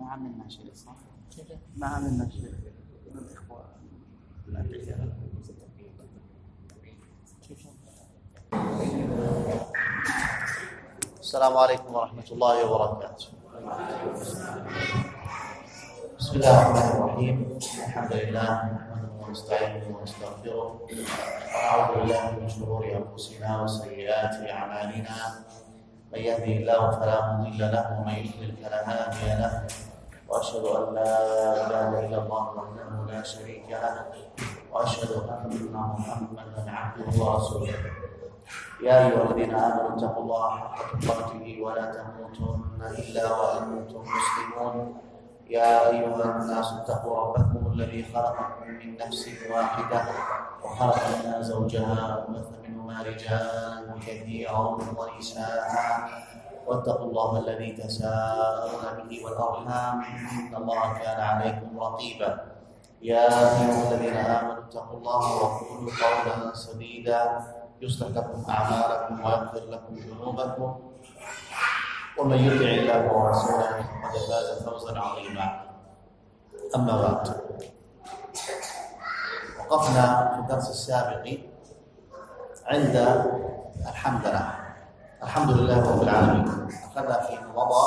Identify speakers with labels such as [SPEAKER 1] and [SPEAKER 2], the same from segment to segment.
[SPEAKER 1] ما عملنا شيء صح؟ ما عملنا شيء من الإخوان السلام عليكم ورحمة الله وبركاته. بسم الله الرحمن الرحيم. الحمد لله نحمده ونستعينه ونستغفره ونعوذ بالله من شرور أنفسنا وسيئات أعمالنا. من يهده الله فلا مضل له ومن يضلل فلا هادي له، وأشهد أن لا إله إلا الله وحده لا شريك له، وأشهد أن محمدا عبده ورسوله. يا أيها الذين آمنوا اتقوا الله حق تقاته ولا تموتن إلا وأنتم مسلمون. يا أيها الناس اتقوا ربكم الذي خلقكم من نفس واحدة وخلق منها زوجها وبث منهما رجالا كثيرا ونساء، واتقوا الله الذي تساءلون به والأرحام إن الله كان عليكم رقيبا. يا أيها الذين آمنوا اتقوا الله وقولوا قولا سديدا يصلح لكم أعمالكم ويغفر لكم ذنوبكم، ومن يطع الله ورسوله فقد فاز فوزا عظيما. أما بعد، وقفنا في الدرس السابق عند الحمد لله رب العالمين. أخذنا فيه مضى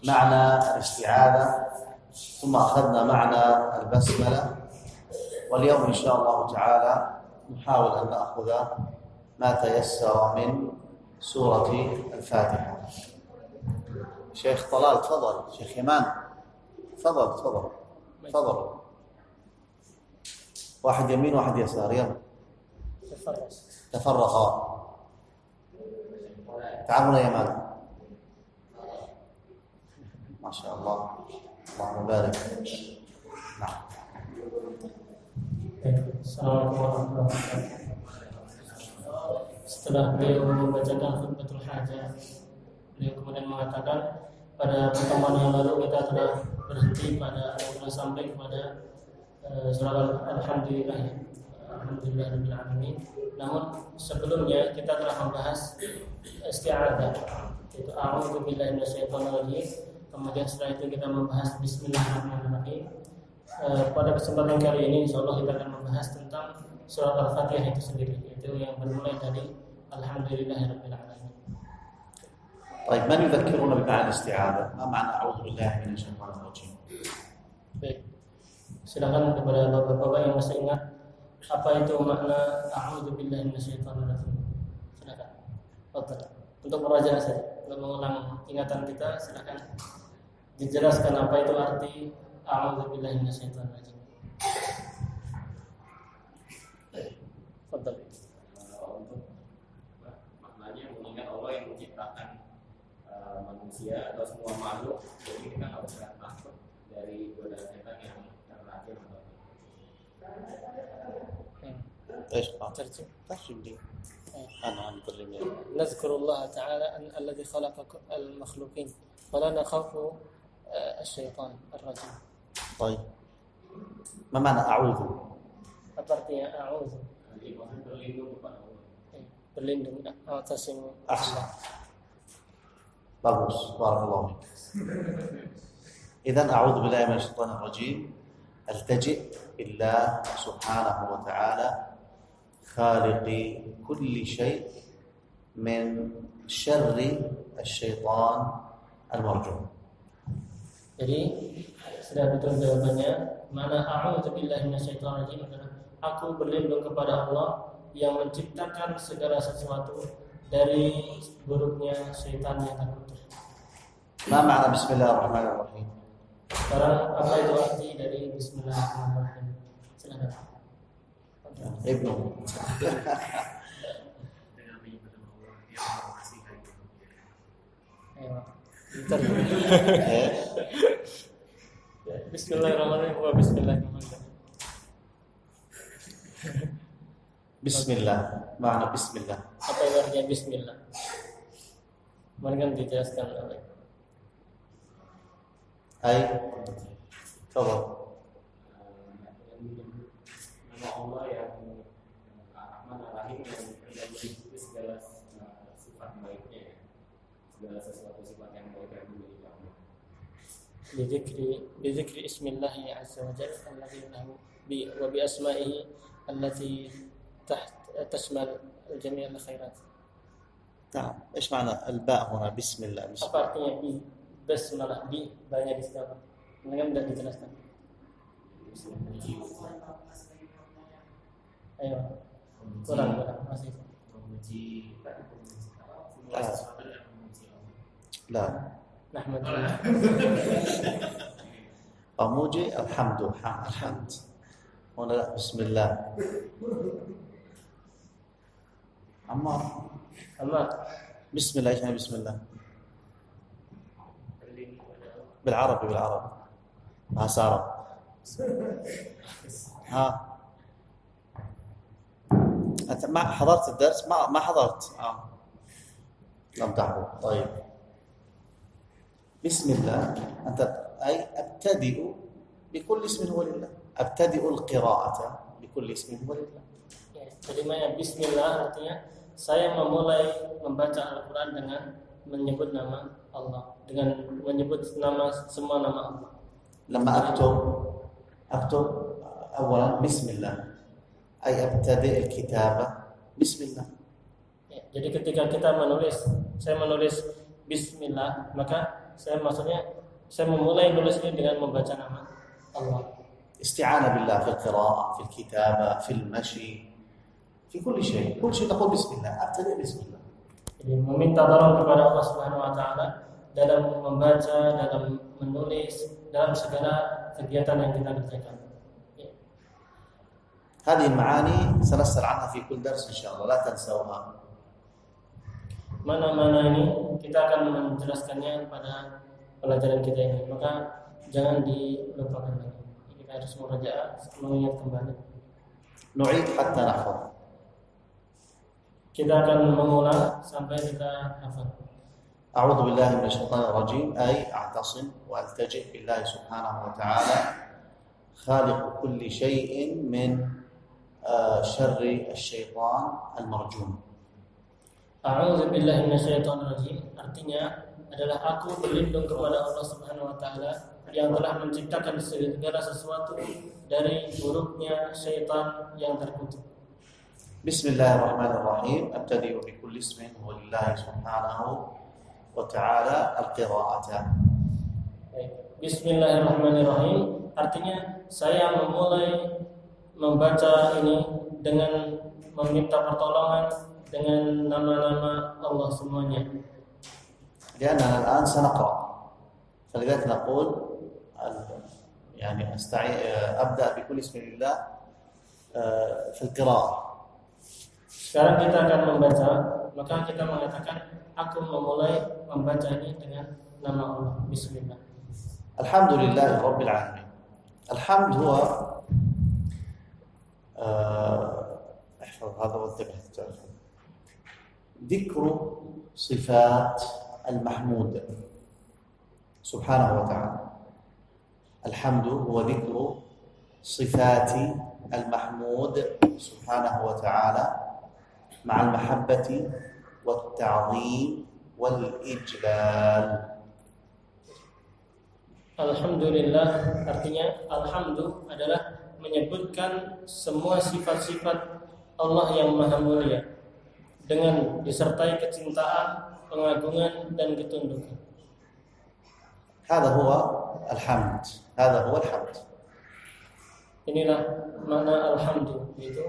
[SPEAKER 1] معنى الاستعاذة، ثم أخذنا معنى البسملة، واليوم إن شاء الله تعالى نحاول أن نأخذ ما تيسر من سورة الفاتحة. شيخ طلال تفضل. شيخ يمان تفضل. واحد يمين واحد يسار، يلا تفرغا. تعالوا يا يمان. ما شاء الله، اللهم بارك. نعم.
[SPEAKER 2] Assalamualaikum warahmatullahi wabarakatuh. Setelah beliau membacakan khutbatul hajah, beliau kemudian mengatakan, pada pertemuan yang lalu kita telah berhenti pada atau sampai kepada surah Alhamdulillahirabbil alamin. Namun sebelumnya kita telah membahas isti'adzah, yaitu a'udzu billahi minasyaitonir rajim. Kemudian setelah itu kita membahas bismillahirrahmanirrahim. Pada kesempatan kali ini insyaallah kita akan membahas tentang surat Al-Fatihah itu sendiri, yaitu yang bermulai dari Alhamdulillahirabbil alamin.
[SPEAKER 1] طيب، من يذكرنا بمعنى الاستعاذة؟ ما معنى أعوذ بالله من الشيطان الرجيم؟
[SPEAKER 2] Baik. Silakan kepada bapak-bapak yang masih ingat apa itu makna a'udzu billahi minasyaitonir rajim. Silakan. Oke. Untuk merajaah saja, untuk mengulang ingatan kita, silakan dijelaskan apa itu arti a'udzu billahi minasyaitonir rajim. Fadhal.
[SPEAKER 3] Untuk maknanya mengingat Allah yang menciptakan manusia atau semua makhluk, jadi kita nggak usah takut dari godaan setan yang terlahir.
[SPEAKER 1] ايش ترجم لي انا مترجم لي.
[SPEAKER 2] نذكر الله تعالى الذي خلق المخلوقين ولا نخاف الشيطان الرجيم.
[SPEAKER 1] طيب، ما معنى أعوذ؟
[SPEAKER 2] Apa artinya a'udzu?
[SPEAKER 3] Berlindung kepada Allah.
[SPEAKER 2] Berlindung atas Allah.
[SPEAKER 1] أحسن، bagus، بارك الله فيك. إذن أعوذ بالله من الشيطان الرجيم، ألتجئ بالله سبحانه وتعالى خالق كل شيء من شر الشيطان المرجوم.
[SPEAKER 2] Jadi sudah betul jawabannya. Mana a'udzu billahi minasyaitonir rajim adalah aku berlindung kepada Allah yang menciptakan segala sesuatu dari buruknya syaitan yang terkutuk.
[SPEAKER 1] ما معنى بسم الله الرحمن الرحيم؟
[SPEAKER 2] Sekarang apa itu arti dari bismillahirrahmanirrahim? Silakan.
[SPEAKER 1] ابنه.
[SPEAKER 2] Bismillahirrahmanirrahim wa bismillahirrahmanirrahim.
[SPEAKER 1] Bismillah, makna bismillah.
[SPEAKER 2] Apa itu artinya bismillah? Mari kan dijelaskan oleh
[SPEAKER 1] coba.
[SPEAKER 3] Nama Allah yang Ar-Rahman Ar-Rahim yang meliputi segala sifat baiknya, segala sesuatu sifat yang baik yang dimiliki Allah.
[SPEAKER 2] بذكر اسم الله عز وجل الذي له wa bi asma'ihi allati تشمل جميع الخيرات.
[SPEAKER 1] نعم. ايش معنى الباء هنا بسم الله؟
[SPEAKER 2] Apa artinya basmalah banyak di sana? Mungkin sudah dijelaskan. Ayo. Kurang masih.
[SPEAKER 1] لا.
[SPEAKER 2] نحمد
[SPEAKER 1] أموجي الحمد هنا لا بسم الله. عمار بسم الله. ايش يعني بسم الله؟ بالعربي ها سارة ها أنت ما حضرت الدرس؟ ما حضرت. لم تحضر. طيب بسم الله أنت أي أبتدئ بكل اسم هو لله. أبتدئ القراءة بكل اسم هو لله.
[SPEAKER 2] Jadi Bismillah artinya saya memulai membaca Al-Quran dengan menyebut nama Allah, dengan menyebut semua nama Allah.
[SPEAKER 1] لما أكتب أولا بسم الله أي أبتدئ الكتابة بسم الله.
[SPEAKER 2] Jadi ketika kita saya menulis Bismillah, maka saya memulai nulis ini dengan membaca nama Allah.
[SPEAKER 1] استعانة بالله في القراءة، في الكتابة، في المشي، في كل شيء تقول بسم الله. أبتدئ بسم الله.
[SPEAKER 2] Jadi meminta tolong kepada Allah Subhanahu wa taala dalam membaca, dalam menulis, dalam segala kegiatan yang kita kerjakan.
[SPEAKER 1] هذه المعاني سنسأل عنها في كل درس إن شاء الله، لا تنسوها.
[SPEAKER 2] Mana-mana ini kita akan menjelaskannya pada pelajaran kita ini, maka jangan dilupakan lagi. Kita harus mengingat kembali.
[SPEAKER 1] نعيد حتى نحفظ.
[SPEAKER 2] Kita akan mengulang sampai kita hafal.
[SPEAKER 1] أعوذ بالله من الشيطان الرجيم أي أعتصم وألتجئ بالله سبحانه وتعالى خالق كل شيء من شر الشيطان المرجوم.
[SPEAKER 2] A'udzu billahi minasyaitonir rajim artinya adalah aku berlindung kepada Allah Subhanahu wa taala yang telah menciptakan segala sesuatu dari buruknya syaitan yang terkutuk.
[SPEAKER 1] بسم الله الرحمن الرحيم أبتدئ بكل اسم هو لله سبحانه وتعالى القراءة.
[SPEAKER 2] Bismillahirrahmanirrahim artinya saya memulai membaca ini dengan meminta pertolongan dengan nama-nama Allah semuanya.
[SPEAKER 1] لأننا الآن سنقرأ فلذلك نقول يعني أبدأ بكل اسم لله في القراءة.
[SPEAKER 2] Sekarang kita akan membaca, maka kita mengatakan aku memulai membaca ini dengan nama Allah. Bismillah.
[SPEAKER 1] Alhamdulillah Rabbil Alamin. الحمد هو احفظ هذا وانتبه ذكر صفات المحمود سبحانه وتعالى. الحمد هو ذكر صفات المحمود سبحانه وتعالى مع المحبة والتعظيم والإجلال.
[SPEAKER 2] Alhamdulillah artinya alhamdu adalah menyebutkan semua sifat-sifat Allah yang maha mulia dengan disertai kecintaan, pengagungan dan ketundukan.
[SPEAKER 1] هذا هو الحمد. هذا هو الحمد. Inilah
[SPEAKER 2] makna alhamdu, itu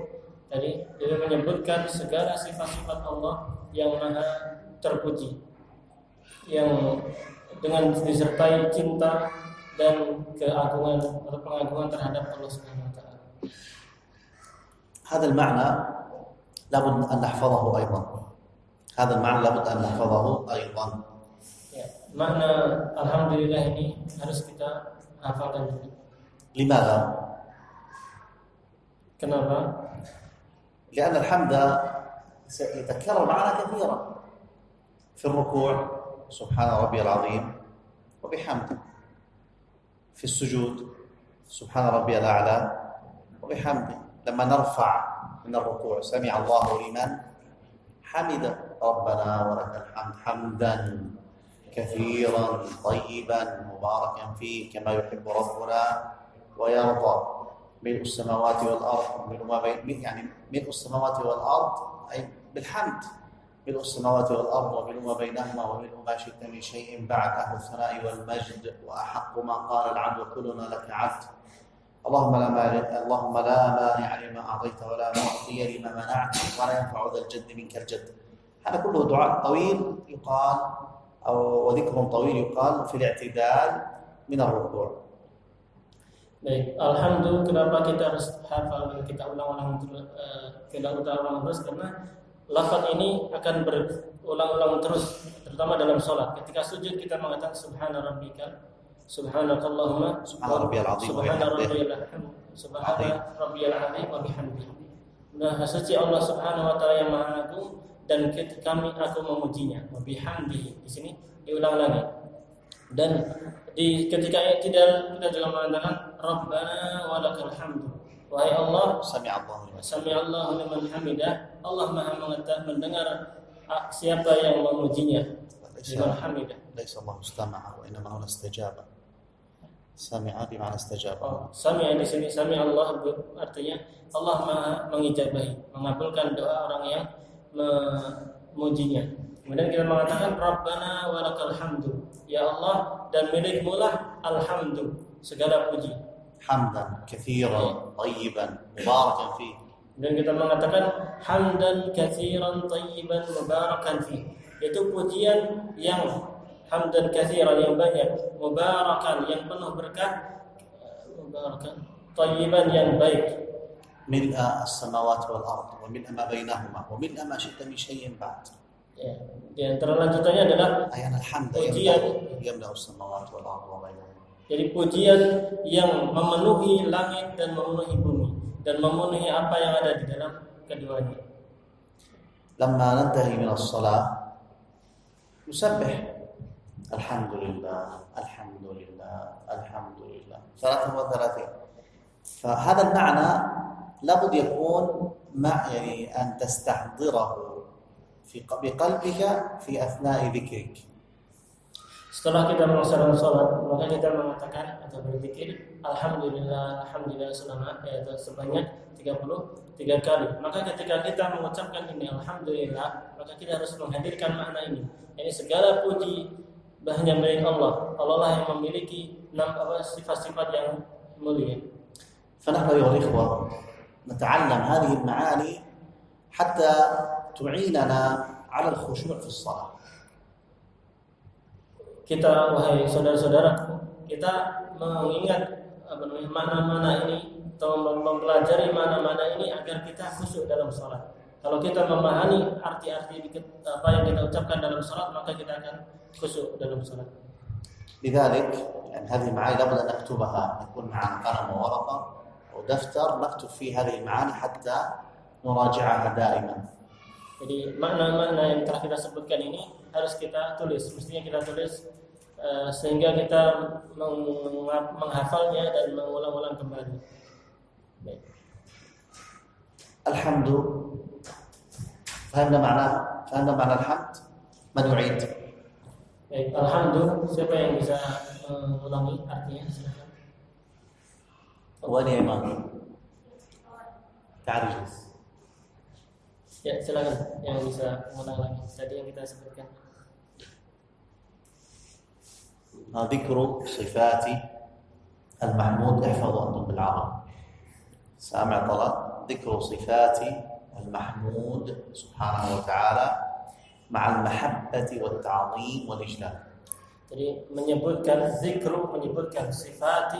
[SPEAKER 2] tadi dia menyebutkan segala sifat-sifat Allah yang maha terpuji, yang dengan disertai cinta dan keagungan atau pengagungan terhadap Allah Subhanahu wa taala.
[SPEAKER 1] هذا المعنى لابد أن نحفظه أيضا. هذا المعنى لابد أن نحفظه أيضا.
[SPEAKER 2] Ya, makna alhamdulillah ini harus kita hafalkan juga.
[SPEAKER 1] لماذا؟
[SPEAKER 2] Kenapa?
[SPEAKER 1] لأن الحمد يتكرر معنا كثيرا في الركوع سبحان ربي العظيم وبحمده، في السجود سبحان ربي الأعلى وبحمده، لما نرفع من الركوع سمع الله لمن حمده ربنا ولك الحمد حمدا كثيرا طيبا مباركا فيه كما يحب ربنا ويرضى ملء السماوات والأرض يعني ملء السماوات والأرض أي بالحمد ملء السماوات والأرض وملء ما بينهما وملء ما شئت من شيء بعد أهل الثناء والمجد وأحق ما قال العبد وكلنا لك عبد اللهم لا مانع لما أعطيت ولا معطي لما منعت ولا ينفع ذا الجد منك الجد. هذا كله دعاء طويل يقال وذكر طويل يقال في الاعتدال من الركوع.
[SPEAKER 2] Baik, alhamdulillah. Kenapa kita harus hafal dan kita ulang-ulang terus? Karena lafaz ini akan berulang-ulang terus, terutama dalam sholat. Ketika sujud kita mengatakan Subhana rabbika, Subhanakallahumma,
[SPEAKER 1] Subhana rabbiyal azim wa
[SPEAKER 2] bihamdihi. Maha suci Allah Subhanahu wa taala yang Maha Agung dan aku memujinya. Wa bihamdihi. Di sini diulang lagi. Dan ketika tidak kita juga mengatakan Rabbana wa lakal hamdu. Wahai Allah, Sami'allahu liman hamidah. Allah Maha mendengar siapa yang memujinya. Liman hamidah.
[SPEAKER 1] Laisa Allah istama'a wa innama huwa istajaba. Sami'a bima'na istajaba.
[SPEAKER 2] Sami'a di sini Allah artinya Allah Maha mengijabahi, mengabulkan doa orang yang memujinya. Kemudian kita mengatakan Rabbana wa lakal hamdu. Ya Allah, dan milikmu lah alhamdu, segala puji.
[SPEAKER 1] Hamdan katsiran thayyiban mubarakan fihi.
[SPEAKER 2] Dan kita mengatakan hamdan katsiran thayyiban mubarakan fihi. Itu pujian yang hamdan katsiran yang banyak, mubarakan yang penuh berkah, mubarakan thayyiban yang baik.
[SPEAKER 1] ملء السماوات والأرض وملء ما بينهما وملء ما شئت من شيء بعد.
[SPEAKER 2] Ya, di antara lanjutannya adalah
[SPEAKER 1] أيان الحمد يملأ السماوات والأرض وما بينهما.
[SPEAKER 2] Jadi pujian yang memenuhi langit dan memenuhi bumi dan memenuhi apa yang ada di dalam keduanya.
[SPEAKER 1] لما ننتهي من الصلاة نسبح الحمد لله الحمد لله الحمد لله 33. فهذا المعنى لابد يكون يعني أن تستحضره بقلبك في أثناء ذكرك.
[SPEAKER 2] Setelah kita melaksanakan sholat, maka kita mengatakan atau berzikir Alhamdulillah, Alhamdulillah sebanyak 33 kali. Maka ketika kita mengucapkan ini Alhamdulillah, maka kita harus menghadirkan makna ini. Ini segala puji hanya milik Allah. Allah lah yang memiliki sifat-sifat yang mulia.
[SPEAKER 1] فنحن أيها الإخوة نتعلم هذه المعاني حتى تعيننا على الخشوع في الصلاة.
[SPEAKER 2] Kita wahai saudara-saudara, kita mengingat mana-mana ini atau mempelajari mana-mana ini agar kita khusyuk dalam salat. Kalau kita memahami arti-arti apa yang kita ucapkan dalam salat, maka kita akan khusyuk dalam salat.
[SPEAKER 1] لذلك يعني هذه المعاني لابد أن نكتبها، يكون معنا قلم وورقة ودفتر نكتب فيه هذه المعاني حتى نراجعها دائما.
[SPEAKER 2] Jadi makna-makna yang telah kita sebutkan ini harus kita tulis, mestinya kita tulis sehingga kita menghafalnya dan mengulang-ulang kembali. Baik.
[SPEAKER 1] الحمد فهمنا معنى الحمد. من يعيد؟
[SPEAKER 2] Baik, alhamdulillah. Siapa yang bisa mengulangi artinya? Silakan.
[SPEAKER 1] وين يا إمام؟ تعال.
[SPEAKER 2] Ya, silakan yang bisa mengulang lagi tadi yang kita sebutkan.
[SPEAKER 1] ذكر صفات المحمود. احفظوا أنتم بالعرب. سامع طلب ذكر صفات المحمود سبحانه وتعالى مع المحبة والتعظيم والإجلال.
[SPEAKER 2] Jadi menyebutkan sifat-sifat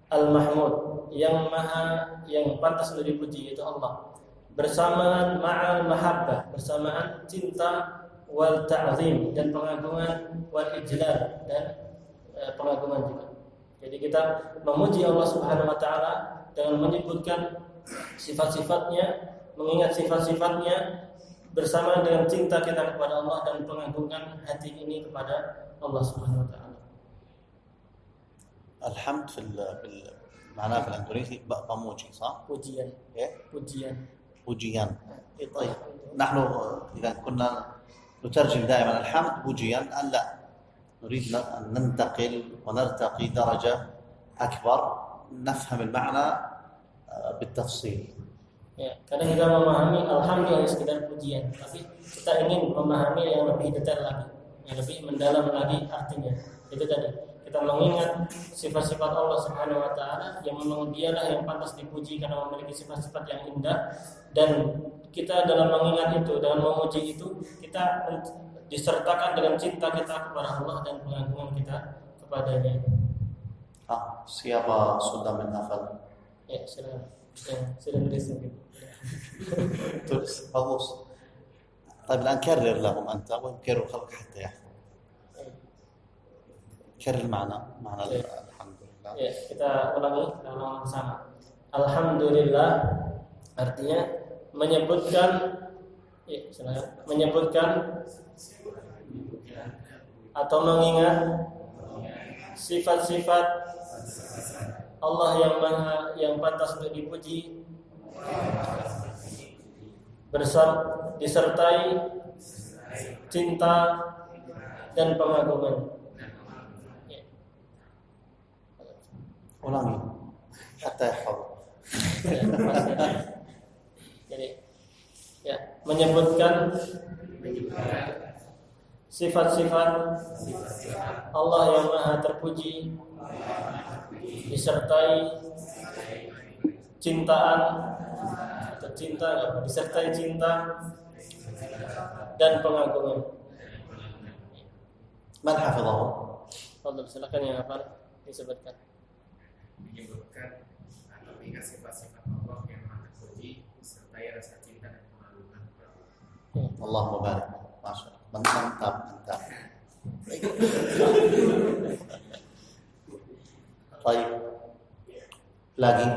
[SPEAKER 2] al-mahmud yang pantas untuk dipuji, yaitu Allah. Bersamaan ma'al mahabbah, bersamaan cinta wal ta'zim dan pengagungan wal ijlal dan pengagungan juga. Jadi kita memuji Allah Subhanahu wa taala dengan menyebutkan sifat-sifatnya, mengingat sifat-sifatnya bersamaan dengan cinta kita kepada Allah dan pengagungkan hati ini kepada Allah Subhanahu wa taala.
[SPEAKER 1] الحمد معناه في الإندونيسي بموجي صح؟
[SPEAKER 2] Pujian.
[SPEAKER 1] إيه؟
[SPEAKER 2] Pujian.
[SPEAKER 1] pujian. طيب نحن إذا كنا نترجم دائما الحمد pujian. الآن لا، نريد أن ننتقل ونرتقي درجة أكبر، نفهم المعنى بالتفصيل.
[SPEAKER 2] Ya, kadang kita memahami alhamdulillah sekedar pujian, tapi kita ingin memahami yang lebih detail lagi, yang lebih mendalam lagi artinya. Itu tadi kita mengingat sifat-sifat Allah Subhanahu Wa Taala yang memang Dialah yang pantas dipuji karena memiliki sifat-sifat yang indah, dan kita dalam mengingat itu, dalam memuji itu, kita disertakan dengan cinta kita kepada Allah dan pengagungan kita kepadanya.
[SPEAKER 1] Siapa sudah menghafal?
[SPEAKER 2] Ya, silakan. Ya, sudah menulis mungkin.
[SPEAKER 1] تونس خلص. طيب الآن كرر لهم أنت وكرر خلق حتى يحفظ. كرر معنى الحمد لله.
[SPEAKER 2] Ya, kita ulangi bersama. Alhamdulillah artinya menyebutkan atau mengingat sifat-sifat Allah yang pantas untuk dipuji, disertai cinta dan pengagungan.
[SPEAKER 1] ulangi hatta yahfaz.
[SPEAKER 2] Jadi ya, menyebutkan sifat-sifat Allah yang maha terpuji, disertai disertai cinta dan pengagungan.
[SPEAKER 1] Man hafidhahu?
[SPEAKER 2] Fadhil, silakan yang hafal disebutkan.
[SPEAKER 3] Menyebutkan atau mengingat sifat-sifat Allah yang maha terpuji, disertai rasa cinta dan pengagungan.
[SPEAKER 1] Allahumma barik. Masya Allah. Mantap. Baik.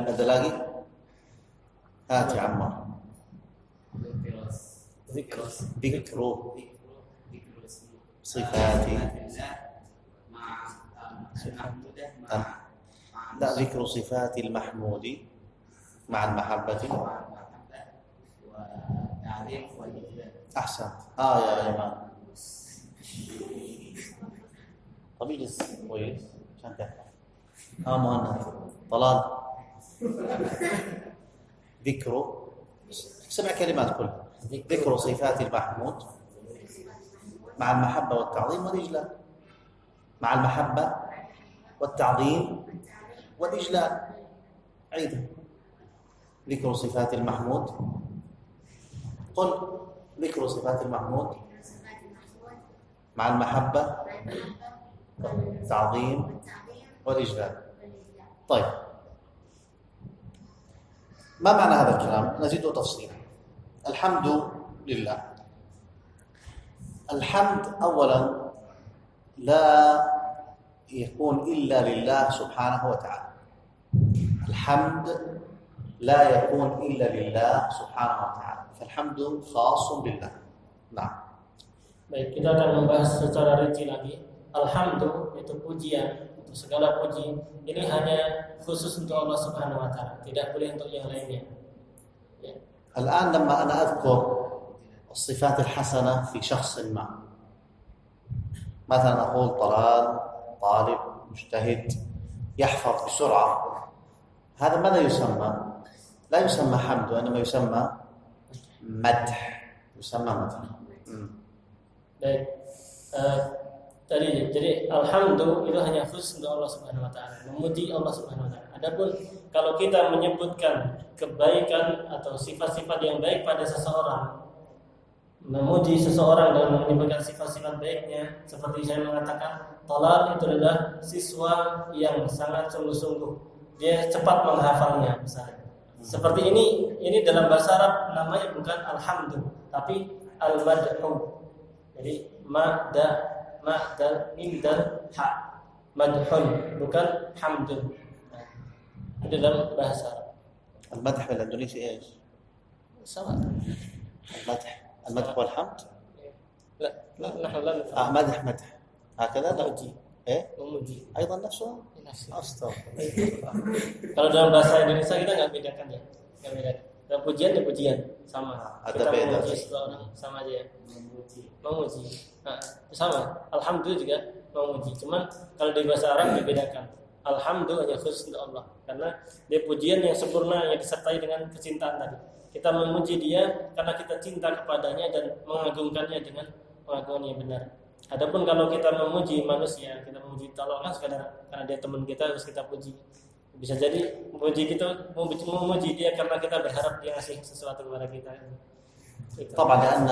[SPEAKER 1] Ada lagi? Hati Ammar. Zikru sifati. لا ذكر صفات المحمود مع المحبة أحسن. يا إمام طب اجلس كويس عشان تفهم. مهند طلال ذكر سمع كلمات كلها. ذكر صفات المحمود مع المحبة والتعظيم والإجلال. مع المحبة والتعظيم والإجلال. عيدها. ذكر صفات المحمود. قل ذكر صفات المحمود مع المحبة والتعظيم والإجلال. طيب، ما معنى هذا الكلام؟ نزيده تفصيلا. الحمد لله. الحمد أولا لا يكون إلا لله سبحانه وتعالى. الحمد لا يكون إلا لله سبحانه وتعالى، فالحمد خاص بالله. نعم.
[SPEAKER 2] Baik, kita akan membahas secara rinci lagi. Alhamdulillah itu pujian, untuk segala puji ini hanya khusus untuk Allah Subhanahu wa taala, tidak boleh untuk yang lainnya. Ya.
[SPEAKER 1] الآن لما أنا أذكر الصفات الحسنة في شخص ما، مثلا أقول طلال طالب مجتهد يحفظ بسرعة، هذا ماذا يسمى؟ لا يسمى حمد، وإنما يسمى مدح.
[SPEAKER 2] Baik, jadi alhamdulillah itu hanya khusus untuk Allah Subhanahu wa taala, memuji Allah Subhanahu wa taala. Adapun kalau kita menyebutkan kebaikan atau sifat-sifat yang baik pada seseorang, memuji seseorang dan menyebutkan sifat-sifat baiknya, seperti saya mengatakan Talal itu adalah siswa yang sangat sungguh-sungguh, dia cepat menghafalnya misalnya. Seperti ini dalam bahasa Arab namanya bukan alhamdulillah, tapi al-madhu. Jadi ma'dal imdal ha, madhun, bukan hamdun. Itu dalam bahasa Arab.
[SPEAKER 1] المدح بالإندونيسي إيش؟
[SPEAKER 2] سواء.
[SPEAKER 1] المدح والحمد؟
[SPEAKER 2] لا نحن لا نفهم.
[SPEAKER 1] مدح هكذا لا.
[SPEAKER 2] memuji.
[SPEAKER 1] أيضا نفسه؟
[SPEAKER 2] Nafsu.
[SPEAKER 1] أستغفر.
[SPEAKER 2] Kalau dalam bahasa Indonesia kita nggak bedakan ya, nggak bedakan. Dan pujian ya pujian. sama.
[SPEAKER 1] Ada
[SPEAKER 2] Kita
[SPEAKER 1] beda.
[SPEAKER 2] memuji seseorang sama aja ya.
[SPEAKER 3] memuji.
[SPEAKER 2] Nah, sama. Alhamdulillah juga memuji. Cuman kalau di bahasa Arab dibedakan. Alhamdulillah hanya khusus untuk Allah. Karena dia pujian yang sempurna yang disertai dengan kecintaan tadi. Kita memuji dia karena kita cinta kepadanya dan mengagungkannya dengan pengagungan yang benar. Adapun kalau kita memuji manusia, kita memuji Allah kan sekadar karena dia teman kita harus kita puji. Bisa jadi memuji dia karena kita berharap dia ngasih sesuatu kepada kita.
[SPEAKER 1] طبعا لأن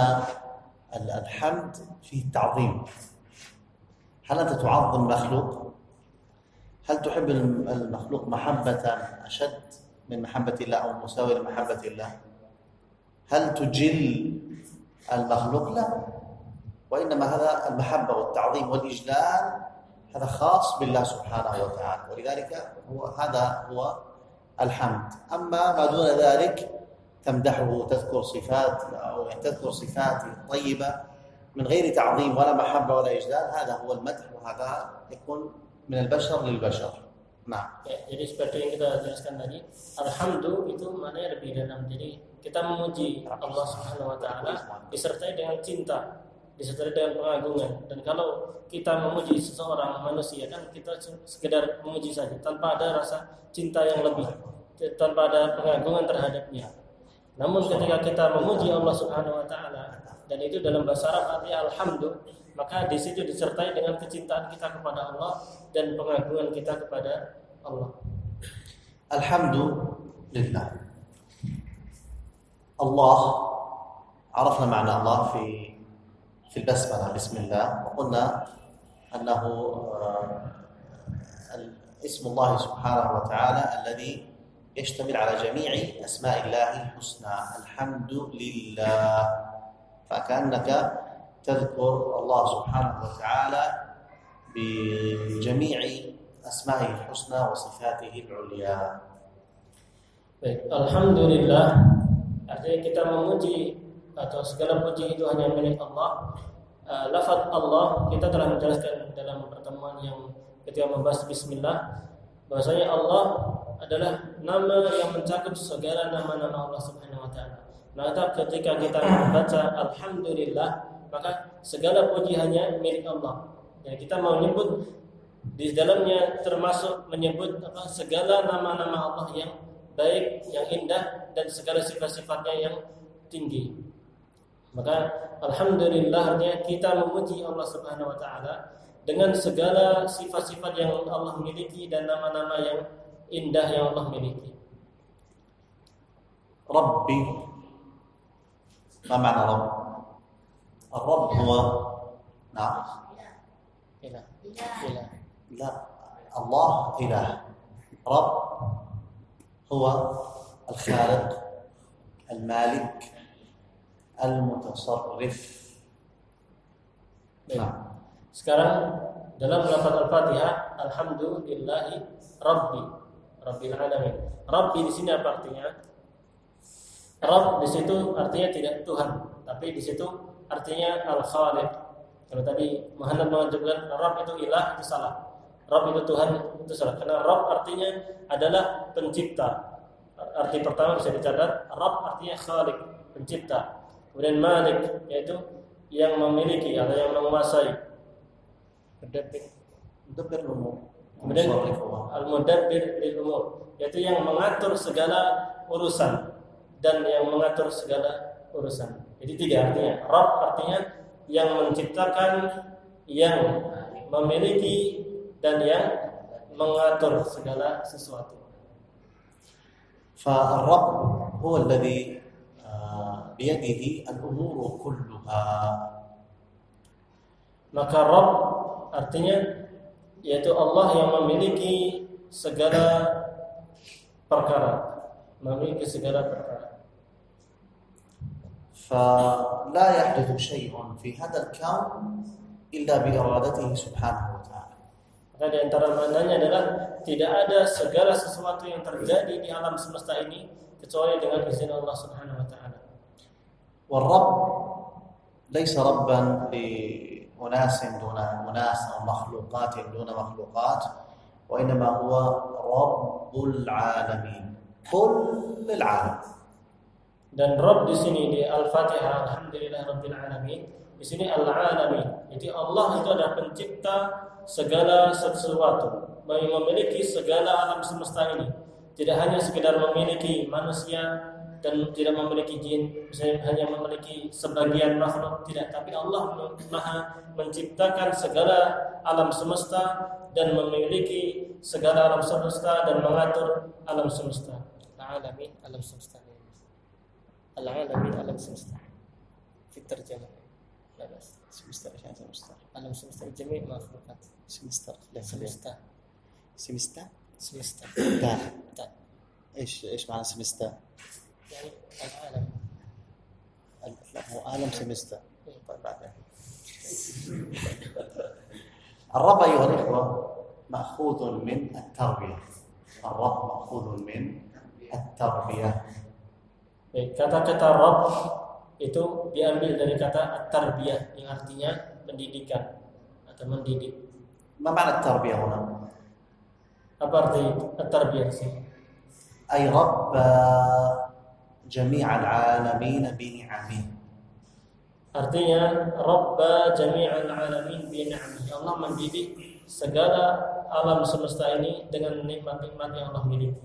[SPEAKER 1] الحمد فيه تعظيم. هل أنت تعظم مخلوق؟ هل تحب المخلوق محبة أشد من محبة الله أو مساوية لمحبة الله؟ هل تجل المخلوق؟ لا، وإنما هذا المحبة والتعظيم والإجلال هذا خاص بالله سبحانه وتعالى، ولذلك هذا هو الحمد. أما ما دون ذلك تمدحه تذكر صفات أو تذكر صفات طيبة من غير تعظيم ولا محبة ولا إجلال، هذا هو المدح، وهذا يكون من البشر للبشر. نعم.
[SPEAKER 2] Ya, jadi seperti yang kita jelaskan tadi, alhamdulillah itu maknanya lebih dalam. Jadi kita memuji Allah Subhanahu wa taala disertai dengan cinta, disertai dengan pengagungan. Dan kalau kita memuji seseorang manusia kan kita sekedar memuji saja tanpa ada rasa cinta yang lebih, tanpa ada pengagungan terhadapnya. Namun ketika kita memuji Allah Subhanahu wa taala dan itu dalam bahasa Arab artinya alhamdulillah, maka di situ disertai dengan kecintaan kita kepada Allah dan pengagungan kita kepada Allah.
[SPEAKER 1] Alhamdulillah. Allah, عرفنا معنى الله في البسملة بسم الله، وقلنا أنه اسم الله سبحانه وتعالى الذي يشتمل على جميع أسماء الله الحسنى. الحمد لله، فكأنك تذكر الله سبحانه وتعالى بجميع أسمائه الحسنى وصفاته العليا.
[SPEAKER 2] Baik, alhamdulillah artinya kita memuji atau segala puji itu hanya milik Allah. Lafaz Allah kita telah menjelaskan dalam pertemuan yang ketika membahas bismillah bahwasanya Allah adalah nama yang mencakup segala nama-nama Allah Subhanahu wa taala. Maka ketika kita membaca alhamdulillah maka segala puji hanya milik Allah. Dan kita mau menyebut di dalamnya termasuk menyebut segala nama-nama Allah yang baik, yang indah dan segala sifat-sifatnya yang tinggi. Maka alhamdulillahnya kita memuji Allah Subhanahu wa taala dengan segala sifat-sifat yang Allah miliki dan nama-nama yang indah yang Allah miliki.
[SPEAKER 1] Rabbi, ma ma'na Rabb? الرب هو نعم
[SPEAKER 2] إله.
[SPEAKER 1] لا، الله إله. رب هو الخالق المالك المتصرف.
[SPEAKER 2] Nah, sekarang dalam lafaz Al-Fatihah alhamdulillahi rabbil alamin. Rabbi di sini apa artinya? Rabb di situ artinya tidak Tuhan, tapi di situ artinya al-khaliq. Kalau tadi Muhammad mengajarkan Rabb itu ilah, itu salah. Rabb itu Tuhan, itu salah. Karena Rabb artinya adalah pencipta. Arti pertama bisa dicatat, Rabb artinya khaliq, pencipta. Kemudian Malik yaitu yang memiliki atau yang menguasai.
[SPEAKER 1] Mudabbir umur.
[SPEAKER 2] Kemudian al-mudabbir lil umur yaitu yang mengatur segala urusan dan yang mengatur segala urusan. Jadi tiga artinya. Rabb artinya yang menciptakan, yang memiliki dan yang mengatur segala sesuatu.
[SPEAKER 1] فالرب هو الذي بيده الأمور كلها.
[SPEAKER 2] Maka Rabb artinya yaitu Allah yang memiliki segala perkara, memiliki segala perkara.
[SPEAKER 1] فلا يحدث شيء في هذا الكون إلا بإرادته سبحانه وتعالى.
[SPEAKER 2] Maka di antara maknanya adalah tidak ada segala sesuatu yang terjadi di alam semesta ini kecuali dengan izin Allah Subhanahu wa taala.
[SPEAKER 1] والرب ليس ربا لأناس دون أناس أو مخلوقات دون مخلوقات، وإنما هو رب العالمين، كل العالم.
[SPEAKER 2] Dan Rabb di sini di Al-Fatihah, Alhamdulillahirabbil alamin. Di sini Al-Alamin. Jadi Allah itu adalah pencipta segala sesuatu, memiliki segala alam semesta ini. Tidak hanya sekedar memiliki manusia dan tidak memiliki jin, misalnya hanya memiliki sebagian makhluk, tidak. Tapi Allah Maha menciptakan segala alam semesta dan memiliki segala alam semesta dan mengatur alam semesta. Al-Alamin, alam semesta. Al-Alamin, alam semesta. Fitur jalan.
[SPEAKER 1] سمستر عشان سمستر
[SPEAKER 2] Alam semesta jami' makhlukat.
[SPEAKER 1] سمستر لا
[SPEAKER 2] Semesta.
[SPEAKER 1] سمستر
[SPEAKER 2] Semesta.
[SPEAKER 1] تا
[SPEAKER 2] Tak.
[SPEAKER 1] ايش معنى سمستر؟
[SPEAKER 2] Yani al-alam.
[SPEAKER 1] لا هو عالم سمستر.
[SPEAKER 2] إيه.
[SPEAKER 1] طيب بعدين الرب ايها الاخوه ماخوذ من التربيه. الرب ماخوذ من التربيه.
[SPEAKER 2] Baik, kata-kata Rabb itu diambil dari kata at-tarbiyah yang artinya pendidikan atau mendidik.
[SPEAKER 1] ما معنى التربيه هنا؟
[SPEAKER 2] Apa arti at-tarbiyah sih?
[SPEAKER 1] أي رب جميع العالمين بنعمه.
[SPEAKER 2] Artinya Rabba jami'al alamin bi ni'amihi. Allah mendidik segala alam semesta ini dengan nikmat-nikmat yang Allah miliki.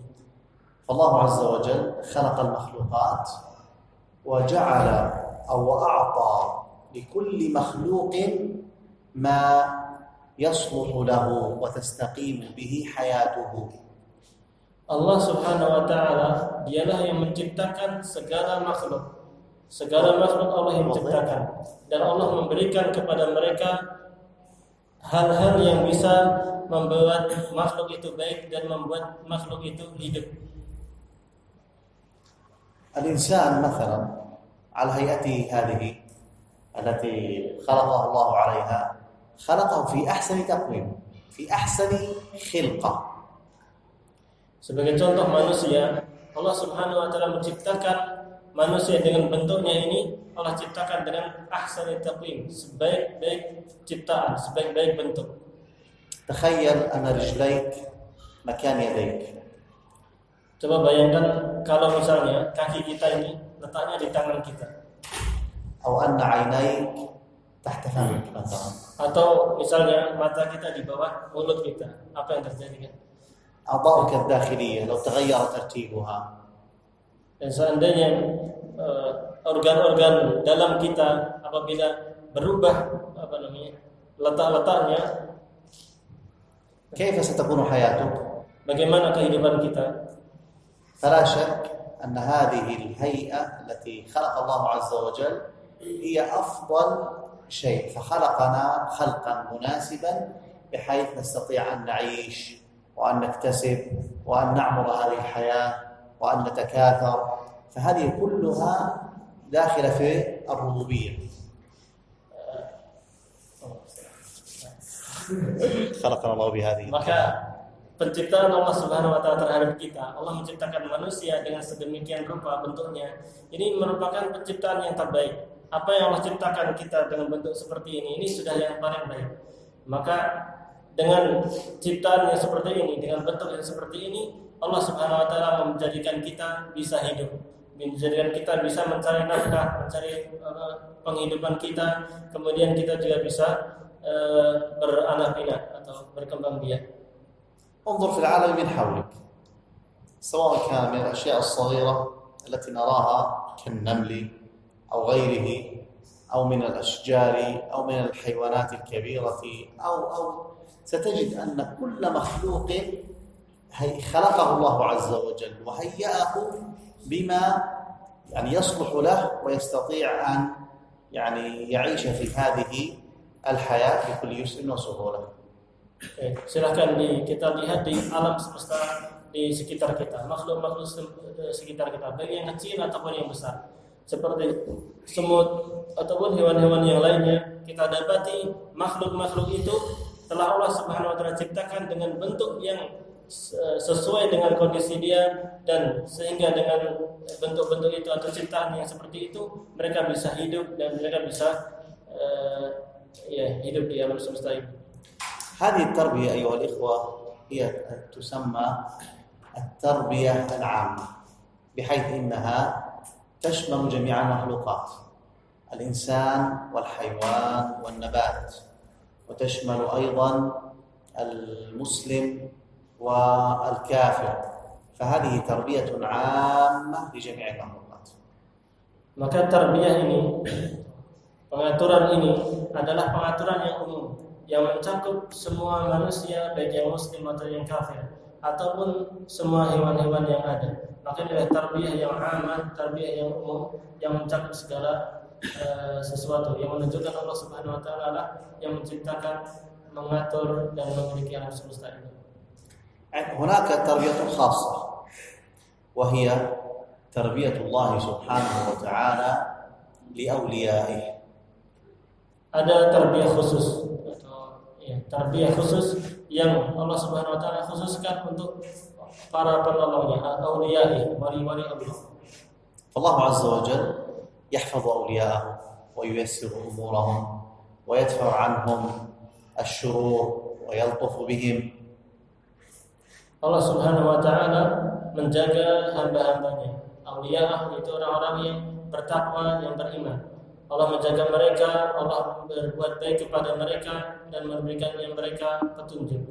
[SPEAKER 1] فالله عز وجل خلق المخلوقات وجعل أو أعطى لكل مخلوق ما يصلح له وتستقيم به حياته.
[SPEAKER 2] Allah Subhanahu wa taala dialah yang menciptakan segala makhluk. Segala makhluk Allah yang menciptakan dan Allah memberikan kepada mereka hal-hal yang bisa membuat makhluk itu baik dan membuat makhluk itu hidup.
[SPEAKER 1] الإنسان مثلا على هيئته هذه التي خلقه الله عليها خلقه في أحسن تقويم في أحسن خلقة.
[SPEAKER 2] Sebagai contoh manusia, Allah Subhanahu wa taala menciptakan manusia dengan bentuknya ini, Allah ciptakan dengan ahsani taqwim, sebaik-baik ciptaan, sebaik-baik bentuk.
[SPEAKER 1] تخيل أن رجليك مكان يديك.
[SPEAKER 2] Coba bayangkan kalau misalnya kaki kita ini letaknya di tangan kita.
[SPEAKER 1] أو أن عينيك تحت فمك مثلا.
[SPEAKER 2] Atau misalnya mata kita di bawah mulut kita, apa yang terjadi kan?
[SPEAKER 1] أعضاؤك الداخلية لو تغير ترتيبها.
[SPEAKER 2] Dan seandainya organ-organ dalam kita apabila berubah letak-letaknya,
[SPEAKER 1] كيف ستكون حياتك؟
[SPEAKER 2] bagaimana kehidupan kita?
[SPEAKER 1] فلا شك أن هذه الهيئة التي خلق الله عز وجل هي أفضل شيء، فخلقنا خلقا مناسبا بحيث نستطيع أن نعيش وأن نكتسب وأن نعمر هذه الحياة وأن نتكاثر، فهذه كلها داخلة في الربوبية. خلقنا الله بهذه.
[SPEAKER 2] Maka penciptaan Allah Subhanahu wa taala terhadap kita, Allah menciptakan manusia dengan sedemikian rupa bentuknya. Ini merupakan penciptaan yang terbaik. Apa yang Allah ciptakan kita dengan bentuk seperti ini sudah yang paling baik. Maka dengan ciptaan yang seperti ini, dengan bentuk yang seperti ini, Allah Subhanahu wa taala menjadikan kita bisa hidup, menjadikan kita bisa mencari nafkah, mencari penghidupan kita, kemudian kita juga bisa beranak pinak atau berkembang biak.
[SPEAKER 1] انظر في العالم من حولك سواء كان من الأشياء الصغيرة التي نراها كالنمل أو غيره أو من الأشجار أو من الحيوانات الكبيرة أو ستجد أن كل مخلوق خلقه الله عز وجل وهيأه بما يعني يصلح له ويستطيع أن يعني يعيش في هذه الحياة بكل يسر وسهولة.
[SPEAKER 2] Silahkan kita lihat di alam semesta di sekitar kita, makhluk-makhluk sekitar kita, baik yang kecil ataupun yang besar, seperti semut ataupun hewan-hewan yang lainnya. Kita dapati makhluk-makhluk itu telah Allah Subhanahu wa taala ciptakan dengan bentuk yang sesuai dengan kondisi dia, dan sehingga dengan bentuk-bentuk itu atau ciptaan yang seperti itu mereka bisa hidup dan mereka bisa hidup di alam semesta ini.
[SPEAKER 1] هذه التربية أيها الإخوة هي تسمى التربية العامة، بحيث إنها تشمل جميع المخلوقات، الإنسان والحيوان والنبات، وتشمل أيضا المسلم والكافر، فهذه تربية عامة لجميع المخلوقات.
[SPEAKER 2] Maka tarbiyah ini, pengaturan ini adalah pengaturan yang umum yang mencakup semua manusia, baik yang muslim atau yang kafir, ataupun semua hewan-hewan yang ada. Maka adalah tarbiyah yang aman, tarbiyah yang umum yang mencakup segala sesuatu, yang menunjukkan Allah Subhanahu wa taala lah yang menciptakan, mengatur dan memiliki alam semesta ini.
[SPEAKER 1] هناك تربية خاصة وهي تربية الله سبحانه وتعالى لأوليائه.
[SPEAKER 2] Ada tarbiyah khusus atau tarbiyah khusus yang Allah Subhanahu wa taala khususkan untuk para penolongnya, awliya'i, wali-wali Allah.
[SPEAKER 1] Allah Azza wa Jalla يحفظ أولياءه وييسر أمورهم ويدفع عنهم الشرور ويلطف بهم.
[SPEAKER 2] Allah Subhanahu wa taala menjaga hamba-hambanya. Auliya itu orang-orang yang bertakwa, yang beriman. Allah menjaga mereka, Allah berbuat baik kepada mereka dan memberikan yang mereka petunjuk.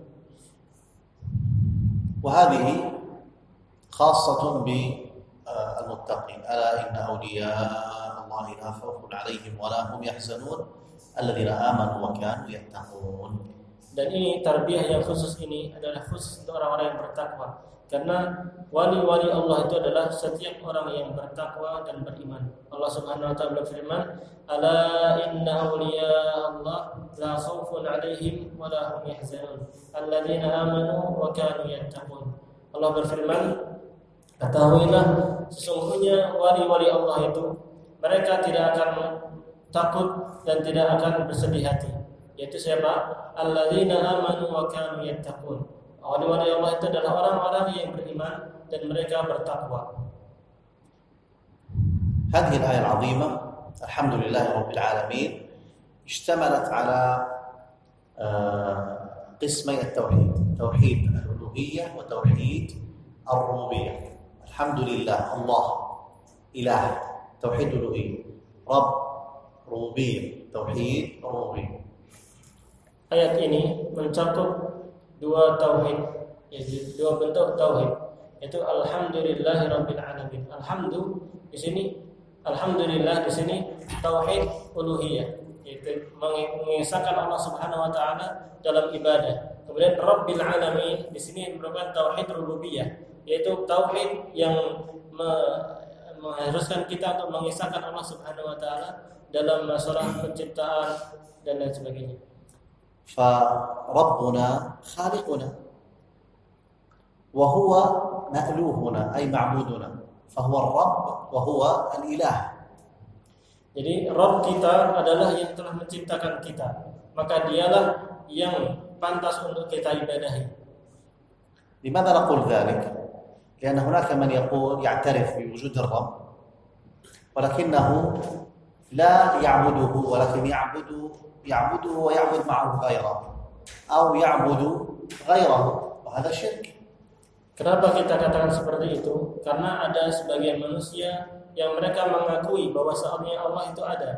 [SPEAKER 1] وهذه خاصة بالمتقين. ألا إن أولياء الله لا خوف عليهم ولا هم يحزنون الذين آمنوا وكانوا يتقون.
[SPEAKER 2] Dan ini tarbiyah yang khusus ini adalah khusus untuk orang-orang yang bertakwa. Karena wali-wali Allah itu adalah setiap orang yang bertakwa dan beriman. Allah Subhanahu wa taala berfirman, "Ala inna awliya Allah la khaufun 'alaihim wa la hum yahzanun, alladzina amanu wa kanu yattaqun." Allah berfirman, "Ketahuilah sesungguhnya wali-wali Allah itu mereka tidak akan takut dan tidak akan bersedih hati." Yaitu siapa? Alladzina amanu wa kanu yattaqun. Wali-wali Allah itu adalah orang-orang yang beriman dan mereka bertakwa.
[SPEAKER 1] هذه الآية العظيمة الحمد لله رب العالمين اشتملت على قسمي التوحيد، توحيد الألوهية وتوحيد الربوبية. الحمد لله الله إله توحيد الألوهية، رب ربوبية توحيد الربوبية.
[SPEAKER 2] Ayat ini mencakup dua tauhid, yaitu dua bentuk tauhid, yaitu alhamdulillahirabbil alamin. Alhamdulillah di sini tauhid uluhiyah, yaitu mengesahkan Allah Subhanahu wa taala dalam ibadah. Kemudian rabbil alamin di sini merupakan tauhid rububiyah, yaitu tauhid yang mengharuskan kita untuk mengesahkan Allah Subhanahu wa taala dalam masalah penciptaan dan lain sebagainya.
[SPEAKER 1] فربنا خالقنا وهو مألوهنا أي معبودنا فهو الرب وهو الإله.
[SPEAKER 2] Jadi Rabb kita adalah yang telah menciptakan kita, maka dialah yang pantas untuk kita ibadahi.
[SPEAKER 1] لماذا نقول ذلك؟ لأن هناك من يقول يعترف بوجود الرب ولكنه لا يعبده، ولكن يعبده ويعبد معه غيره أو يعبد غيره، وهذا شرك.
[SPEAKER 2] Kenapa kita katakan seperti itu? Karena ada sebagian manusia yang mereka mengakui bahwasanya Allah itu ada,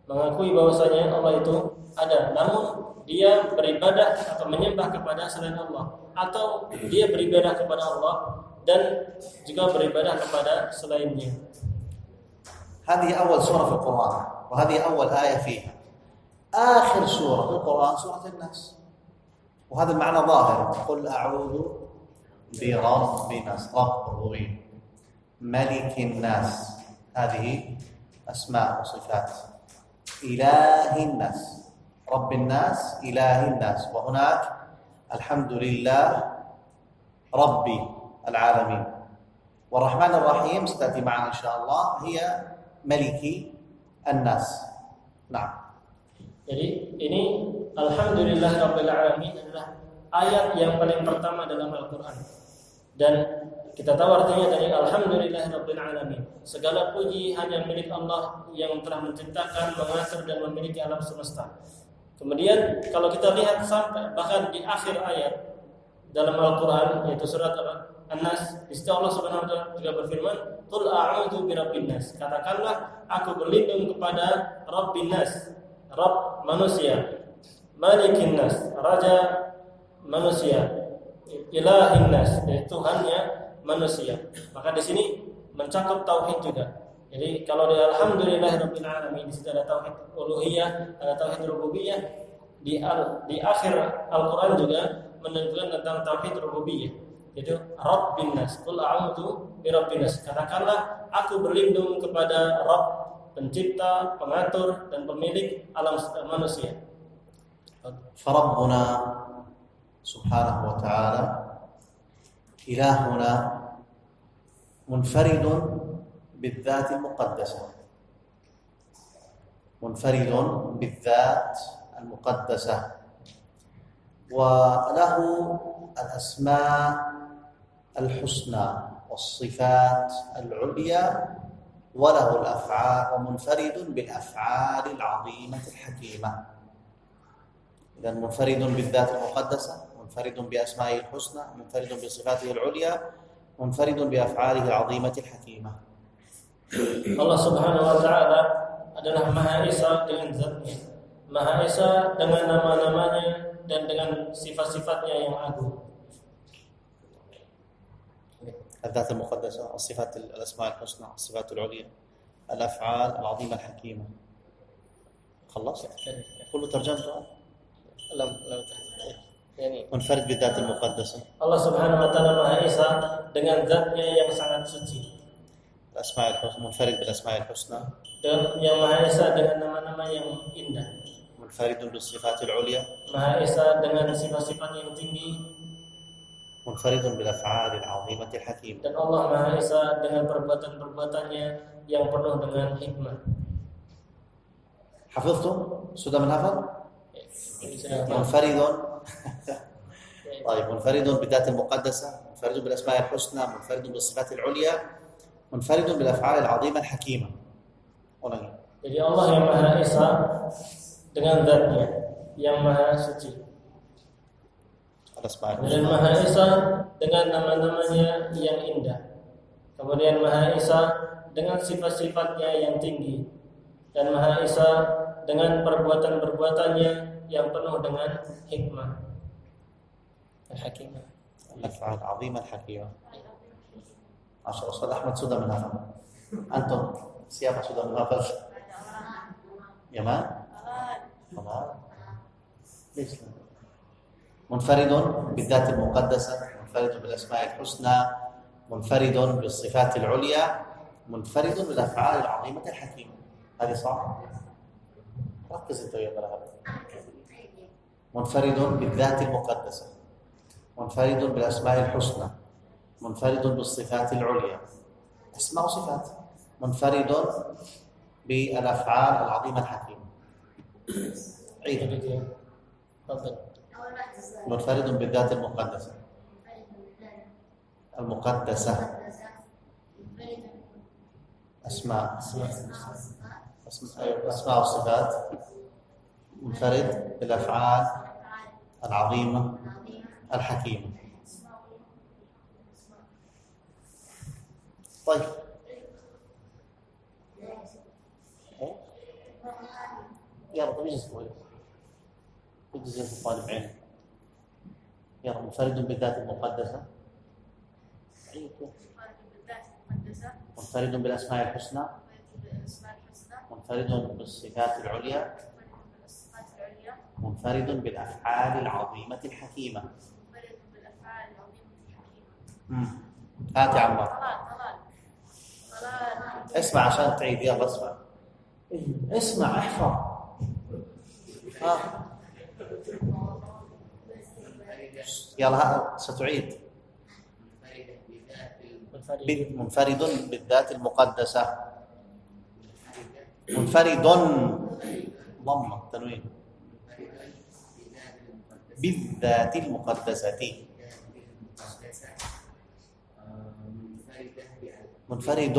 [SPEAKER 2] mengakui bahwasanya Allah itu ada, namun dia beribadah atau menyembah kepada selain Allah, atau dia beribadah kepada Allah dan juga beribadah kepada selainnya.
[SPEAKER 1] هذه أول سورة في القرآن وهذه أول آية فيها. آخر سورة في القرآن سورة الناس، وهذا المعنى ظاهر. قل أعوذ برب الناس، رب الربوبية، ملك الناس، هذه أسماء وصفات. إله الناس، رب الناس، إله الناس، وهناك الحمد لله رب العالمين. والرحمن الرحيم ستأتي معنا إن شاء الله هي ملك الناس. نعم.
[SPEAKER 2] Jadi ini alhamdulillahirabbil alamin adalah ayat yang paling pertama dalam Al-Qur'an. Dan kita tahu artinya dari alhamdulillahirabbil alamin. Segala puji hanya milik Allah yang telah menciptakan, mengatur dan memiliki alam semesta. Kemudian kalau kita lihat sampai bahkan di akhir ayat dalam Al-Quran, yaitu surat An-Nas. Di situ Allah Subhanahu wa taala juga berfirman, "Qul a'udzu birabbin nas." Katakanlah, aku berlindung kepada Rabbin nas, Rabb manusia, Malikin nas, raja manusia, Ilahin nas, yaitu Tuhannya manusia. Maka di sini mencakup tauhid juga. Jadi kalau di Alhamdulillahirabbil alamin, di situ ada tauhid uluhiyah, ada tauhid rububiyah. Di akhir Al-Quran juga menunjukkan tentang tauhid rububiyah, yaitu Rabbin nas. Qul a'udzu birabbin nas. Katakanlah, aku berlindung kepada Rabb, pencipta, pengatur dan pemilik alam manusia.
[SPEAKER 1] فربنا سبحانه وتعالى إلهنا منفرد بالذات المقدسة، منفرد بالذات المقدسة، وله الأسماء الحسنى والصفات العليا، وله الأفعال، ومنفرد بالأفعال العظيمة الحكيمة. إذن منفرد بالذات المقدسة، منفرد بأسمائه الحسنى، منفرد بصفاته العليا، منفرد بأفعاله العظيمة الحكيمة.
[SPEAKER 2] Allah Subhanahu wa taala adalah Maha Esa dengan zatnya, Maha Esa dengan nama-namanya dan dengan sifat-sifatnya yang agung.
[SPEAKER 1] الذات المقدسة، الصفات الأسماء الحسنى، الصفات العليا، الأفعال العظيمة الحكيمة. خلصت؟ كله ترجمته؟
[SPEAKER 2] Lam yani
[SPEAKER 1] منفرد بالذات المقدسة.
[SPEAKER 2] Allah Subhanahu wa taala Maha Esa dengan zatnya yang sangat suci.
[SPEAKER 1] الأسماء الحسنى، منفرد بالأسماء الحسنى.
[SPEAKER 2] Dan yang Maha Esa dengan nama-nama yang indah.
[SPEAKER 1] منفرد بالصفات العليا.
[SPEAKER 2] Maha Esa dengan sifat-sifat yang tinggi.
[SPEAKER 1] منفرد بالأفعال العظيمة الحكيمة.
[SPEAKER 2] Dan Allah Maha Esa dengan perbuatan-perbuatannya yang penuh dengan hikmah.
[SPEAKER 1] حفظتم؟ سودا من حفظ؟ منفرد طيب، منفرد بالذات المقدسة، منفرد بالأسماء الحسنى، منفرد بالصفات العليا، منفرد بالأفعال العظيمة الحكيمة.
[SPEAKER 2] Jadi Allah yang Maha Esa dengan zatnya yang Maha Suci, dan Maha Esa dengan nama-namanya yang indah. Kemudian Maha Esa dengan sifat-sifatnya yang tinggi, dan Maha Esa dengan perbuatan-perbuatannya yang penuh dengan hikmah. Al-Hakimah.
[SPEAKER 1] الأفعال العظيمة الحكيمة. عشان أستاذ أحمد سودا من حفظ. أنتم siapa sudah menghafal? Yaman? ليش؟ منفرد بالذات المقدسة، منفرد بالأسماء الحسنى، منفرد بالصفات العليا، منفرد بالأفعال العظيمة الحكيمة. هذه صح؟ ركز انت يا بلغ. منفرد بالذات المقدسة، منفرد بالأسماء الحسنى، منفرد بالصفات العليا، أسماء وصفات، منفرد بالأفعال العظيمة الحكيمة. عيد. منفرد بالذات المقدسة، المقدسة، أسماء وصفات، منفرد بالأفعال العظيمة الحكيمة. طيب، يلا طيب اجلس شوي، اجلس انت طالب علم. يلا، منفرد بالذات المقدسة، منفرد بالأسماء الحسنى، منفرد بالصفات العليا، منفرد بالأفعال العظيمة الحكيمة. هات يا عمار، اسمع عشان تعيد. يلا اسمع، اسمع احفظ. يلا ستعيد. منفرد بالذات المقدسة، منفرد ضم التنوين بالذات المقدسة، منفرد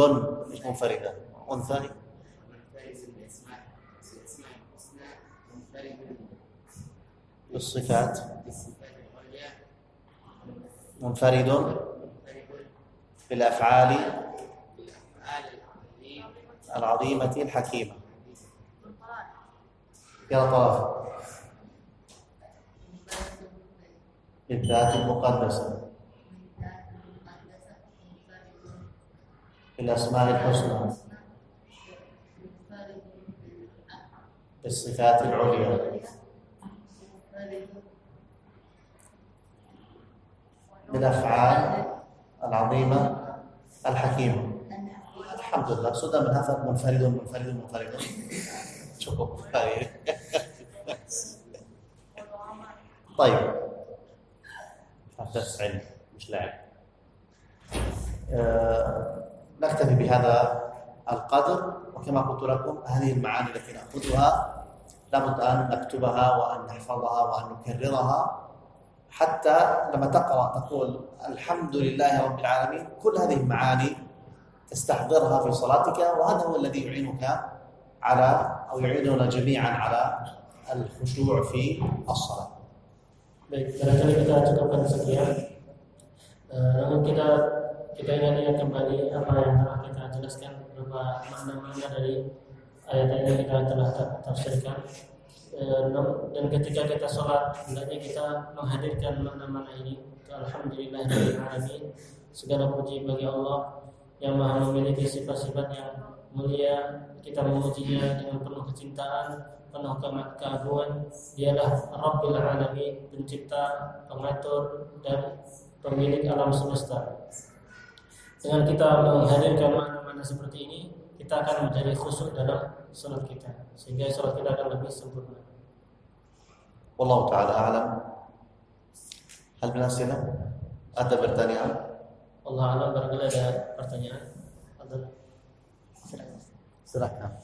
[SPEAKER 1] مش منفردة، أنثى بالصفات منفرد بالأفعال العظيمة الحكيمة. يلا طرف بالذات المقدسة بالأسماء الحسنى بالصفات العليا بالأفعال العظيمة الحكيمة. الحمد لله sudah menghafal munfaridun. Cukup. طيب درس علم مش لعب. نكتفي بهذا القدر، وكما قلت لكم هذه المعاني التي نأخذها لابد أن نكتبها وأن نحفظها وأن نكررها، حتى لما تقرأ تقول الحمد لله رب العالمين. كل هذه المعاني تستحضرها في صلاتك، وهذا هو الذي يعينك على أو يعيننا جميعا على الخشوع في الصلاة.
[SPEAKER 2] Baik, barangkali kita cukupkan sekian. Namun kita ingat kembali apa yang telah kita jelaskan, beberapa makna-makna dari ayat yang kita telah tafsirkan. Dan ketika kita sholat, hendaknya kita menghadirkan makna-makna ini. Alhamdulillahirrahmanirrahim. Segala puji bagi Allah yang maha memiliki sifat-sifat yang mulia. Kita memujinya dengan penuh kecintaan, penuh keagungan. Dialah Rabbil Alamin, pencipta, pengatur, dan pemilik alam semesta. Dengan kita menghadirkan makna-makna seperti ini, kita akan menjadi khusyuk dalam salat kita, sehingga salat kita akan lebih sempurna.
[SPEAKER 1] Wallahu ta'ala a'lam. Hal min as'ilah? Ada pertanyaan?
[SPEAKER 2] Allah a'lam, barangkali ada pertanyaan.
[SPEAKER 1] Silakan.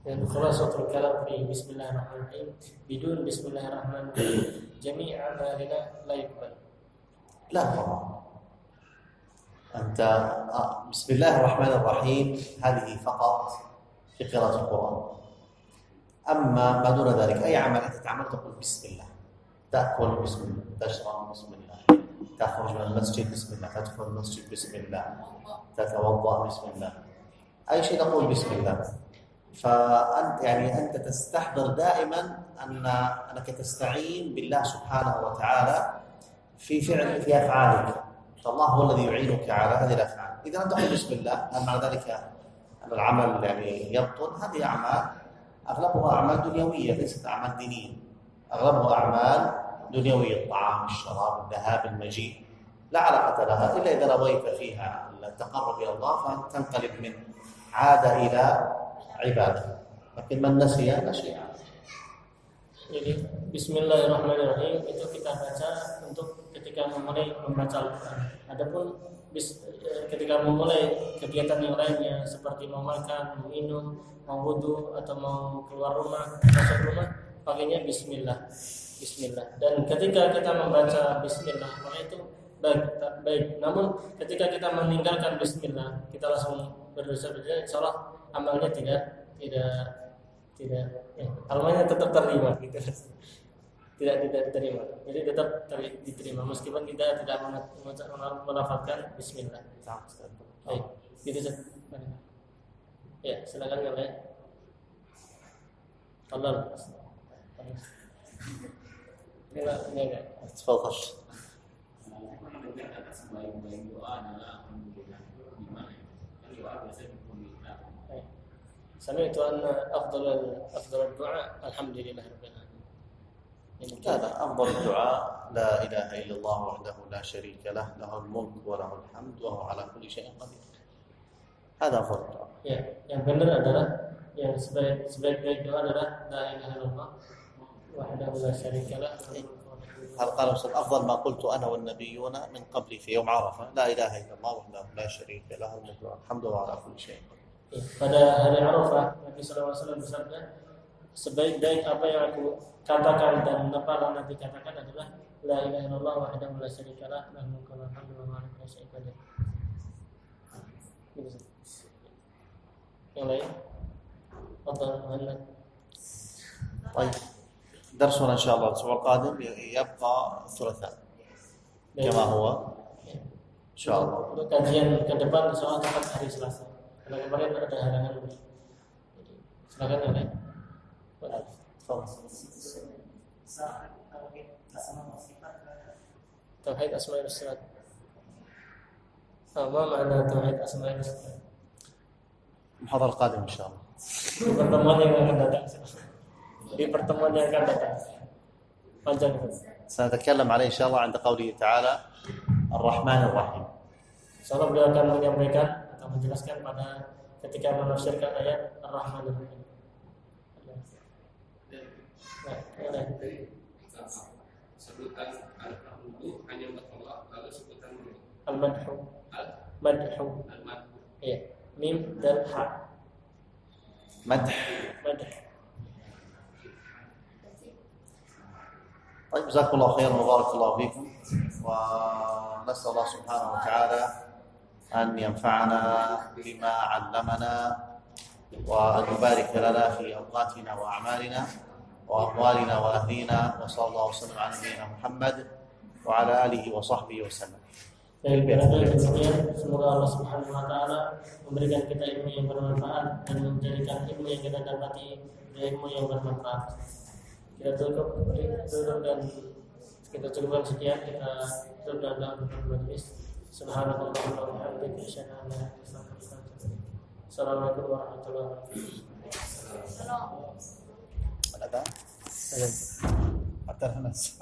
[SPEAKER 2] Dan khulasatul kalam fi bismillahirrahmanirrahim, bidun bismillahirrahmanirrahim jami' amalina la yuqbal.
[SPEAKER 1] لا طبعا. أنت بسم الله الرحمن الرحيم هذه فقط في قراءة القرآن. أما ما دون ذلك أي عمل أنت تعمل تقول بسم الله. تأكل بسم الله، تشرب بسم الله، تخرج من المسجد بسم الله، تدخل المسجد بسم الله، تتوضأ بسم الله، أي شيء تقول بسم الله. فأنت أنت تستحضر دائما أنك تستعين بالله سبحانه وتعالى في أفعالك، فالله هو الذي يعينك على هذه الأفعال. إذا أنت تقول بسم الله، هل معنى ذلك أن العمل يبطل؟ هذه أعمال أغلبها أعمال دنيوية ليست أعمال دينية، أغلبها أعمال دنيوية، الطعام، الشراب، الذهاب، المجيء، لا علاقة لها إلا إذا نويت فيها التقرب إلى الله فتنقلب من عادة إلى عبادة. لكن من نسي لا شيء عليه.
[SPEAKER 2] Jadi bismillahirrahmanirrahim itu kita baca untuk ketika memulai membaca Al-Quran. Adapun ketika memulai kegiatan yang lainnya seperti mau makan, mau minum, mau wudu, atau mau keluar rumah, masuk rumah, pakainya bismillah. Dan ketika kita membaca bismillah, maka itu baik. Namun ketika kita meninggalkan bismillah, kita langsung berdosa, insyaallah amalnya tidak amalnya tetap terima gitu. Tidak diterima. Jadi tetap diterima meskipun kita tidak melafazkan bismillah. Baik, gitu saja. Ya, silakan yang lain. Allah. Enggak.
[SPEAKER 1] تفضل.
[SPEAKER 3] Sebaik-baik doa adalah alhamdulillah. Gimana? Kan doa biasanya meminta.
[SPEAKER 2] Sami'tu anna afdal du'a alhamdulillah rabbil alamin.
[SPEAKER 1] هذا أفضل الدعاء لا إله إلا الله وحده لا شريك له له الملك وله الحمد وهو على كل شيء قدير. هذا أفضل الدعاء.
[SPEAKER 2] Ya, yang benar adalah yang sebaik-baik doa adalah la ilaha illallah wahdahu la syarika lah.
[SPEAKER 1] هذا قال أفضل ما قلت أنا والنبيون من قبلي في يوم عرفة لا إله إلا الله وحده لا شريك له الملك والحمد وهو على كل شيء قدير.
[SPEAKER 2] Pada hari Arafah Nabi Nabi SAW bersabda, sebaik-baik apa yang aku katakan dan apa nanti katakan adalah la ilaha illallah wahdahu la syarikalah lahul mulku wa lahul hamdu wa huwa ala kulli syai'in qadir. Yang lain? Muhammad.
[SPEAKER 1] طيب درسنا إن شاء الله الأسبوع القادم يبقى الثلاثاء كما هو إن شاء الله.
[SPEAKER 2] Untuk kajian ke depan soal tepat hari Selasa. Karena kemarin ada halangan. Jadi silakan ya. Tauhid asmaul sifat. Apa makna tauhid asmaul sifat?
[SPEAKER 1] المحاضرة القادمة إن شاء الله.
[SPEAKER 2] Di pertemuan yang akan datang. Di pertemuan yang akan datang. Panjang.
[SPEAKER 1] سنتكلم عليه إن شاء الله عند قوله تعالى الرحمن الرحيم.
[SPEAKER 2] Insyaallah beliau akan menyampaikan atau menjelaskan pada ketika menafsirkan ayat Ar-Rahman Ar-Rahim.
[SPEAKER 3] Sebutan al-hamdu hanya untuk Allah, lalu sebutan
[SPEAKER 2] Al-Madhu. Madhu.
[SPEAKER 3] al-madhu.
[SPEAKER 2] Iya. Mim dan ha.
[SPEAKER 1] مدح.
[SPEAKER 2] Madh.
[SPEAKER 1] طيب جزاكم الله خيرا وبارك الله فيكم ونسأل الله سبحانه وتعالى أن ينفعنا بما علمنا وأن يبارك لنا في أوقاتنا وأعمالنا وأموالنا وأهلينا وصلى الله وسلم على نبينا محمد وعلى آله وصحبه وسلم.
[SPEAKER 2] Dari barangkali demikian, semoga Allah Subhanahu wa taala memberikan kita ilmu yang bermanfaat dan menjadikan ilmu yang kita dapati ilmu yang bermanfaat. Kita cukup dan kita cukupkan sekian, kita tutup dalam majlis. Subhanallah wa bihamdihi asyhadu an la ilaha illa anta astaghfiruka wa atubu ilaik. Assalamualaikum warahmatullahi wabarakatuh.
[SPEAKER 1] الأذان حتى الناس